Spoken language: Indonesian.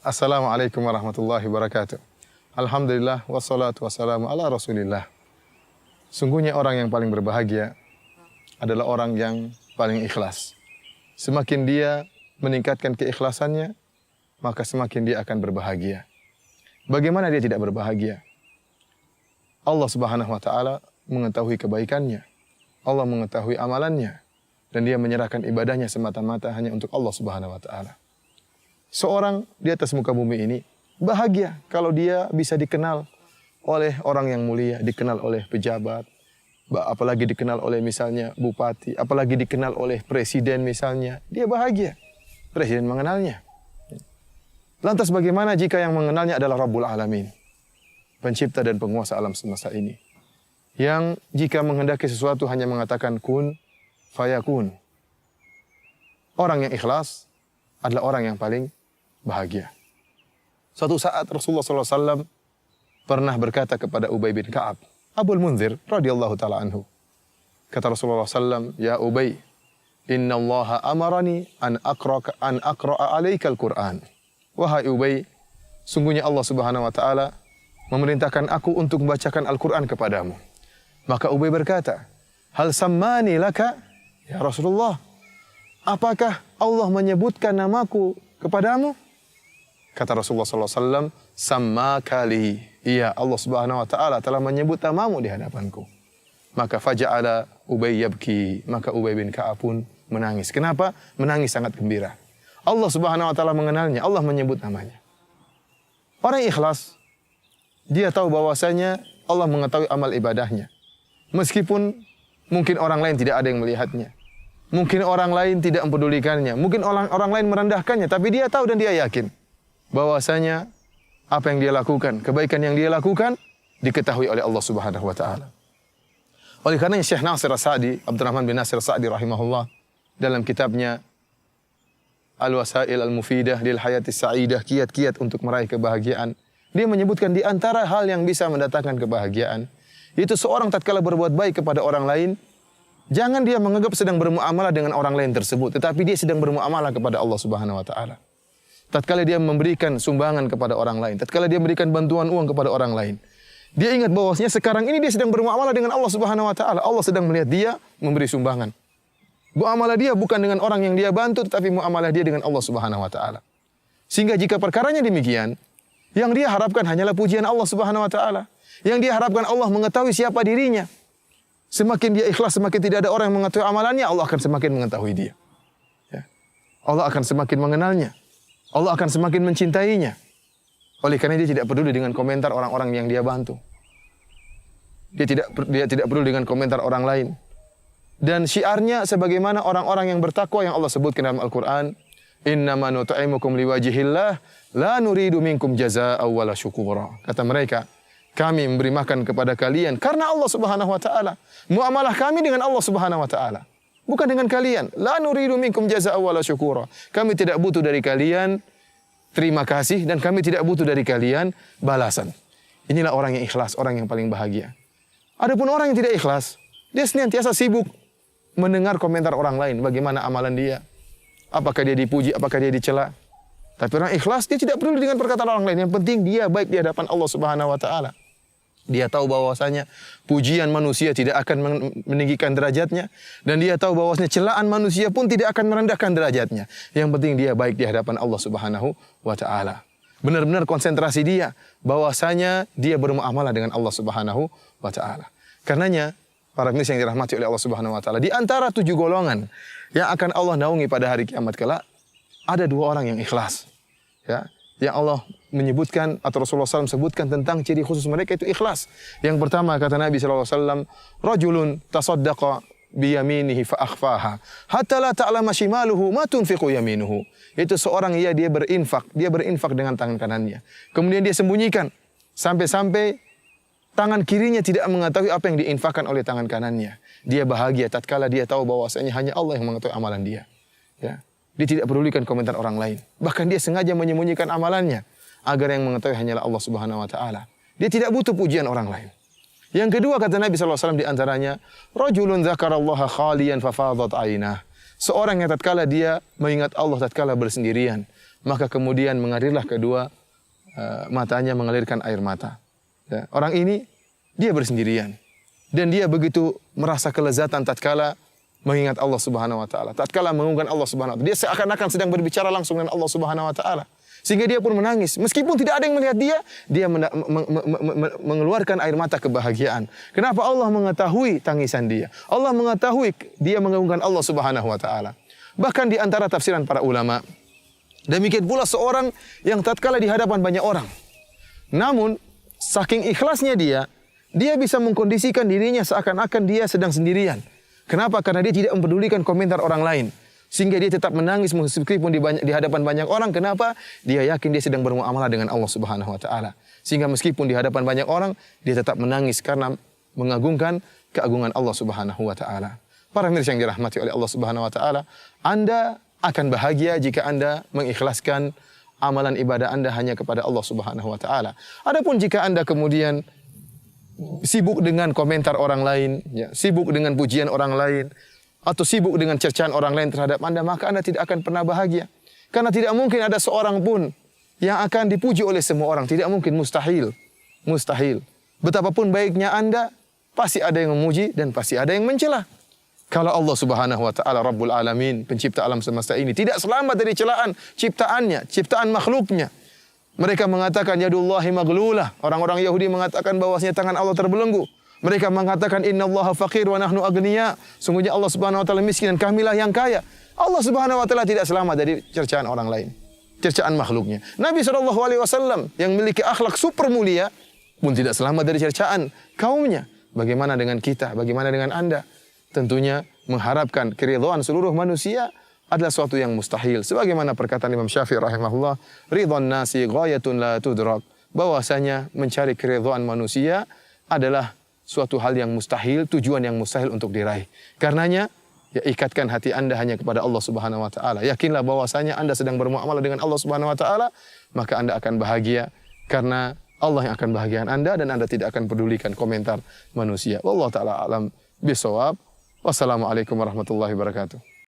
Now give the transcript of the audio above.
Assalamualaikum warahmatullahi wabarakatuh. Alhamdulillah wassalatu wassalamu ala Rasulillah. Sungguhnya orang yang paling berbahagia adalah orang yang paling ikhlas. Semakin dia meningkatkan keikhlasannya, maka semakin dia akan berbahagia. Bagaimana dia tidak berbahagia? Allah Subhanahu wa taala mengetahui kebaikannya. Allah mengetahui amalannya dan dia menyerahkan ibadahnya semata-mata hanya untuk Allah Subhanahu wa taala. Seorang di atas muka bumi ini bahagia kalau dia bisa dikenal oleh orang yang mulia, dikenal oleh pejabat, apalagi dikenal oleh misalnya bupati, apalagi dikenal oleh presiden misalnya, dia bahagia. Presiden mengenalnya. Lantas bagaimana jika yang mengenalnya adalah Rabbul Alamin, pencipta dan penguasa alam semesta ini, yang jika menghendaki sesuatu hanya mengatakan kun fayakun. Orang yang ikhlas adalah orang yang paling bahagia. Suatu saat Rasulullah SAW pernah berkata kepada Ubay bin Ka'ab, Abul Munzir radhiyallahu ta'ala anhu. Kata Rasulullah SAW, Ya Ubay, inna allaha amarani an aqra'a alaika al-Quran. Wahai Ubay, sungguhnya Allah Subhanahu wa taala memerintahkan aku untuk membacakan Al-Quran kepadamu. Maka Ubay berkata, hal sammani laka ya Rasulullah, apakah Allah menyebutkan namaku kepadamu? Kata Rasulullah SAW, sama kali. Iya, Allah Subhanahu wa taala telah menyebut namamu di hadapanku. Maka faja'ala Ubay yabki. Maka Ubay bin Ka'ab pun menangis. Kenapa? Menangis sangat gembira. Allah Subhanahu wa taala mengenalnya, Allah menyebut namanya. Orang ikhlas, dia tahu bahwasanya Allah mengetahui amal ibadahnya. Meskipun mungkin orang lain tidak ada yang melihatnya. Mungkin orang lain tidak mempedulikannya. Mungkin orang lain merendahkannya. Tapi dia tahu dan dia yakin bahwasanya apa yang dia lakukan, kebaikan yang dia lakukan, diketahui oleh Allah Subhanahu wa taala. Oleh karenanya Syekh Nasir As-Sa'di, Abdurrahman bin Nasir As-Sa'di rahimahullah, dalam kitabnya Al-Wasail Al-Mufidah lil Hayati Sa'idah, kiat-kiat untuk meraih kebahagiaan, dia menyebutkan di antara hal yang bisa mendatangkan kebahagiaan, itu seorang tatkala berbuat baik kepada orang lain, jangan dia menganggap sedang bermuamalah dengan orang lain tersebut, tetapi dia sedang bermuamalah kepada Allah Subhanahu wa taala. Tatkala dia memberikan sumbangan kepada orang lain, tatkala dia memberikan bantuan uang kepada orang lain, dia ingat bahwasanya sekarang ini dia sedang bermuamalah dengan Allah Subhanahu wa taala. Allah sedang melihat dia memberi sumbangan. Muamalah dia bukan dengan orang yang dia bantu, tetapi muamalah dia dengan Allah Subhanahu wa taala. Sehingga jika perkaranya demikian, yang dia harapkan hanyalah pujian Allah Subhanahu wa taala. Yang dia harapkan Allah mengetahui siapa dirinya. Semakin dia ikhlas, semakin tidak ada orang yang mengetahui amalannya, Allah akan semakin mengetahui dia. Ya. Allah akan semakin mengenalnya. Allah akan semakin mencintainya. Oleh karena dia tidak peduli dengan komentar orang-orang yang dia bantu. Dia tidak peduli dengan komentar orang lain. Dan syiarnya sebagaimana orang-orang yang bertakwa yang Allah sebutkan dalam Al-Quran. Innama nut'imukum liwajihillah la nuridu minkum jazaa'a wala syukura. Kata mereka, kami memberi makan kepada kalian karena Allah Subhanahu wa taala. Muamalah kami dengan Allah Subhanahu wa taala, bukan dengan kalian. La nuridu minkum jazaa'a wala syukura. Kami tidak butuh dari kalian terima kasih dan kami tidak butuh dari kalian balasan. Inilah orang yang ikhlas, orang yang paling bahagia. Adapun orang yang tidak ikhlas, dia senantiasa sibuk mendengar komentar orang lain, bagaimana amalan dia, apakah dia dipuji, apakah dia dicela. Tapi orang ikhlas, dia tidak peduli dengan perkataan orang lain. Yang penting dia baik di hadapan Allah Subhanahu wa taala. Dia tahu bahwasanya pujian manusia tidak akan meninggikan derajatnya, dan dia tahu bahwasanya celaan manusia pun tidak akan merendahkan derajatnya. Yang penting dia baik di hadapan Allah Subhanahu wa taala. Benar-benar konsentrasi dia bahwasanya dia bermuamalah dengan Allah Subhanahu wa taala. Karenanya para pemirsa yang dirahmati oleh Allah Subhanahu wa taala, di antara 7 golongan yang akan Allah naungi pada hari kiamat kelak, ada 2 orang yang ikhlas. Ya, yang Allah menyebutkan atau Rasulullah SAW sebutkan tentang ciri khusus mereka itu ikhlas. Yang pertama kata Nabi SAW, rajulun tasaddaqa biyaminihi fa akhfaha hatta la ta'lama shimaluhu ma tunfiqu yaminuhu. Itu seorang dia berinfak dengan tangan kanannya. Kemudian dia sembunyikan sampai tangan kirinya tidak mengetahui apa yang diinfakkan oleh tangan kanannya. Dia bahagia tatkala dia tahu bahwasanya hanya Allah yang mengetahui amalan dia. Ya. Dia tidak pedulikan komentar orang lain. Bahkan dia sengaja menyembunyikan amalannya agar yang mengetahui hanyalah Allah Subhanahu wa taala. Dia tidak butuh pujian orang lain. Yang kedua kata Nabi SAW di antaranya, rajulun dzakarallaha khaliyan fafadat ainah. Seorang yang tatkala dia mengingat Allah tatkala bersendirian, maka kemudian mengalirlah kedua matanya mengalirkan air mata. Ya, orang ini dia bersendirian dan dia begitu merasa kelezatan tatkala mengingat Allah Subhanahu wa taala. Tatkala mengagungkan Allah Subhanahu wa taala, dia seakan-akan sedang berbicara langsung dengan Allah Subhanahu wa taala. Sehingga dia pun menangis. Meskipun tidak ada yang melihat dia mengeluarkan air mata kebahagiaan. Kenapa? Allah mengetahui tangisan dia. Allah mengetahui dia mengagungkan Allah Subhanahu wa taala. Bahkan di antara tafsiran para ulama, demikian pula seorang yang tatkala di hadapan banyak orang, namun saking ikhlasnya dia bisa mengkondisikan dirinya seakan-akan dia sedang sendirian. Kenapa? Karena dia tidak mempedulikan komentar orang lain. Sehingga dia tetap menangis meskipun di hadapan banyak orang. Kenapa? Dia yakin dia sedang bermuamalah dengan Allah Subhanahu wa taala. Sehingga meskipun di hadapan banyak orang, dia tetap menangis karena mengagungkan keagungan Allah Subhanahu wa taala. Para pemirsa yang dirahmati oleh Allah Subhanahu wa taala, Anda akan bahagia jika Anda mengikhlaskan amalan ibadah Anda hanya kepada Allah Subhanahu wa taala. Adapun jika Anda kemudian sibuk dengan komentar orang lain, ya, sibuk dengan pujian orang lain, atau sibuk dengan cercaan orang lain terhadap Anda, maka Anda tidak akan pernah bahagia. Karena tidak mungkin ada seorang pun yang akan dipuji oleh semua orang. Tidak mungkin, mustahil. Mustahil. Betapapun baiknya Anda, pasti ada yang memuji dan pasti ada yang mencela. Kalau Allah Subhanahu wa taala Rabbul Alamin, pencipta alam semesta ini, tidak selamat dari celaan ciptaannya, ciptaan makhluknya. Mereka mengatakan yadullahi maglulah. Orang-orang Yahudi mengatakan bahwasanya tangan Allah terbelenggu. Mereka mengatakan innallaha faqir wa nahnu agniya. Sungguhnya Allah Subhanahu wa taala miskin dan kamilah yang kaya. Allah Subhanahu wa taala tidak selamat dari cercaan orang lain, cercaan makhluknya. Nabi SAW yang memiliki akhlak super mulia pun tidak selamat dari cercaan kaumnya. Bagaimana dengan kita? Bagaimana dengan Anda? Tentunya mengharapkan keridhaan seluruh manusia adalah suatu yang mustahil. Sebagaimana perkataan Imam Syafi'i rahimahullah, ridhan nasi ghayatun la tudrak. Bahwasanya mencari keridhaan manusia adalah suatu hal yang mustahil, tujuan yang mustahil untuk diraih. Karenanya, ya ikatkan hati Anda hanya kepada Allah Subhanahu wa taala. Yakinlah bahwasanya Anda sedang bermuamalah dengan Allah Subhanahu wa taala, maka Anda akan bahagia karena Allah yang akan bahagiakan Anda dan Anda tidak akan pedulikan komentar manusia. Wallahu taala alam bisawab. Wassalamualaikum warahmatullahi wabarakatuh.